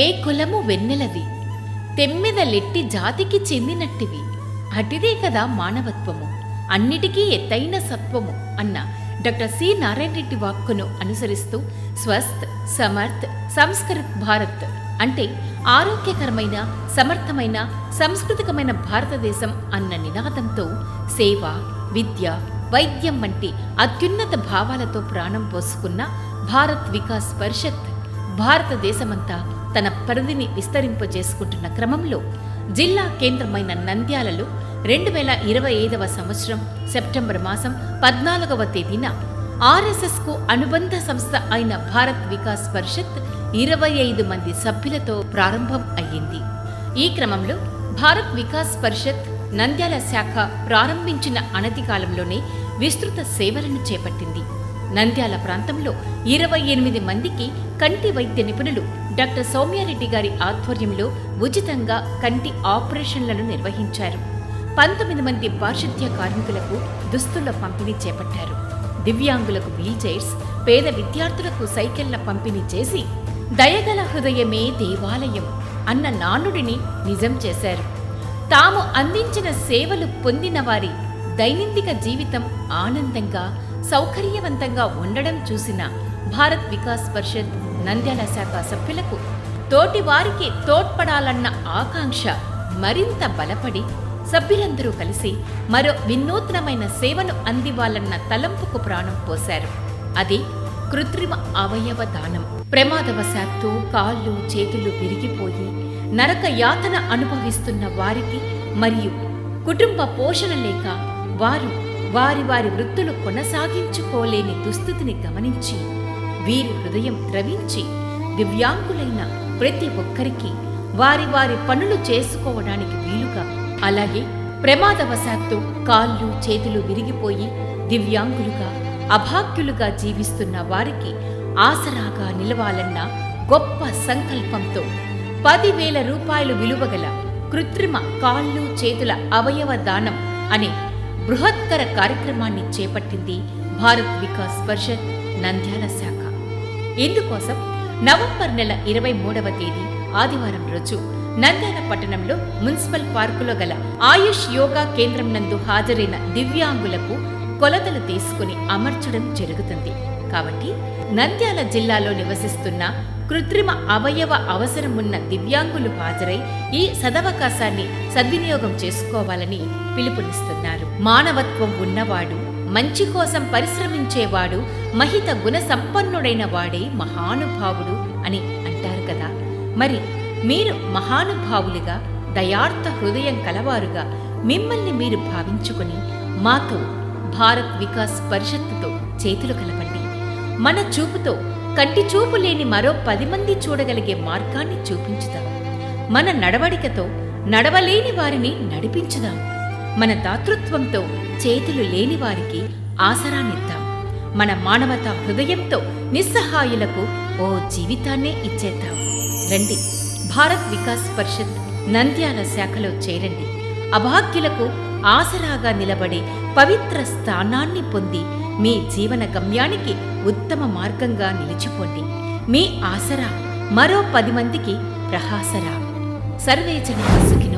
ఏ కులము వెన్నెలది, తెమ్మెదలెట్టి జాతికి చెందినట్టివి, అటిదే కదా మానవత్వము, అన్నిటికీ ఎత్తైన సత్వము అన్న డాక్టర్ సి నారాయణ రెడ్డి వాక్కును అనుసరిస్తూ స్వస్థ్, సమర్థ్, సంస్కృత్ భారత్ అంటే ఆరోగ్యకరమైన, సమర్థమైన, సంస్కృతికమైన భారతదేశం అన్న నినాదంతో సేవ, విద్య, వైద్యం వంటి అత్యున్నత భావాలతో ప్రాణం పోసుకున్న భారత్ వికాస్ పరిషత్ భారతదేశమంతా తన పరిధిని విస్తరింపజేసుకుంటున్న క్రమంలో జిల్లా కేంద్రమైన నంద్యాలలో 2025వ సంవత్సరం సెప్టెంబర్ మాసం 14వ తేదీన ఆర్ఎస్ఎస్కు అనుబంధ సంస్థ అయిన భారత్ వికాస్ పరిషత్ 25 మంది సభ్యులతో ప్రారంభం అయ్యింది. ఈ క్రమంలో భారత్ వికాస్ పరిషత్ నంద్యాల శాఖ ప్రారంభించిన అనతి కాలంలోనే విస్తృత సేవలను చేపట్టింది. నంద్యాల ప్రాంతంలో 28 మందికి కంటి వైద్య నిపుణులు డాక్టర్ సౌమ్యారెడ్డి గారి ఆధ్వర్యంలో ఉచితంగా కంటి ఆపరేషన్లను నిర్వహించారు. 19 మంది పారిశుద్ధ్య కార్మికులకు దుస్తుల పంపిణీ చేపట్టారు. దివ్యాంగులకు వీల్ చైర్స్, పేద విద్యార్థులకు సైకిళ్ల పంపిణీ చేసి దయగల హృదయమే దేవాలయం అన్న నానుడిని నిజం చేశారు. తాము అందించిన సేవలు పొందిన వారి దైనందిక జీవితం ఆనందంగా, సౌకర్యవంతంగా ఉండడం చూసిన భారత్ వికాస్ పరిషత్ నంద్యాల శాఖ సభ్యులకు తోటి వారికి తోడ్పడాలన్న ఆకాంక్ష మరింత బలపడి సభ్యులందరూ కలిసి మరో వినూత్నమైన సేవను అందివ్వాలన్న తలంపుకు ప్రాణం పోశారు. అది కృత్రిమ అవయవ దానం. ప్రమాదవశాత్తు కాళ్ళు, చేతులు విరిగిపోయి నరక యాతన అనుభవిస్తున్న వారికి మరియు కుటుంబ పోషణ లేక వారు వారి వృత్తులు కొనసాగించుకోలేని దుస్థితిని గమనించి వీరి హృదయం ద్రవించి దివ్యాంగులైన ప్రతి ఒక్కరికి వారి పనులు చేసుకోవడానికి వీలుగా, అలాగే ప్రమాదవశాత్తు కాళ్ళు, చేతులు విరిగిపోయి దివ్యాంగులుగా, అభాగ్యులుగా జీవిస్తున్న వారికి ఆసరాగా నిలవాలన్న గొప్ప సంకల్పంతో 10,000 రూపాయలు విలువగల కృత్రిమ కాళ్ళు, చేతుల అవయవ దానం అనే బృహత్తర కార్యక్రమాన్ని చేపట్టింది భారత్ వికాస్ పరిషత్ నంద్యాల శాఖ. ఇందుకోసం నవంబర్ నెల 23వ తేదీ ఆదివారం రోజు నంద్యాల పట్టణంలో మున్సిపల్ పార్కులో గల ఆయుష్ యోగా కేంద్రం నందు హాజరైన దివ్యాంగులకు కొలతలు తీసుకుని అమర్చడం జరుగుతుంది. కాబట్టి నంద్యాల జిల్లాలో నివసిస్తున్న కృత్రిమ అవయవ అవసరమున్న దివ్యాంగులు హాజరై ఈ సదవకాశాన్ని సద్వినియోగం చేసుకోవాలని పిలుపునిస్తున్నారు. మానవత్వం ఉన్నవాడు, మంచి కోసం పరిశ్రమించేవాడు, మహిత గుణ సంపన్నుడైన వాడే మహానుభావుడు అని అంటారు కదా. మరి మీరు మహానుభావులుగా, దయార్థ హృదయం కలవారుగా మిమ్మల్ని మీరు భావించుకుని మాతో భారత్ వికాస్ పరిషత్తుతో చేతులు కలపండి. మన చూపుతో కంటి చూపు లేని మరో 10 మంది చూడగలిగే మార్గాన్ని చూపించుదాం. మన నడవడికతో నడవలేని వారిని నడిపించుదాం. మన దాతృత్వంతో చేతులు లేని వారికి ఆసరానిద్దాం. మన మానవతా హృదయంతో నిస్సహాయులకు ఓ జీవితాన్నే ఇచ్చేద్దాం. రండి, భారత్ వికాస్ పరిషత్ నంద్యాల శాఖలో చేరండి. అభాగ్యులకు ఆసరాగా నిలబడే పవిత్ర స్థానాన్ని పొంది మీ జీవన గమ్యానికి ఉత్తమ మార్గంగా నిలిచిపోండి. మీ ఆసరా మరో 10 మందికి ప్రహాసరా. సర్వే జనా సుఖినో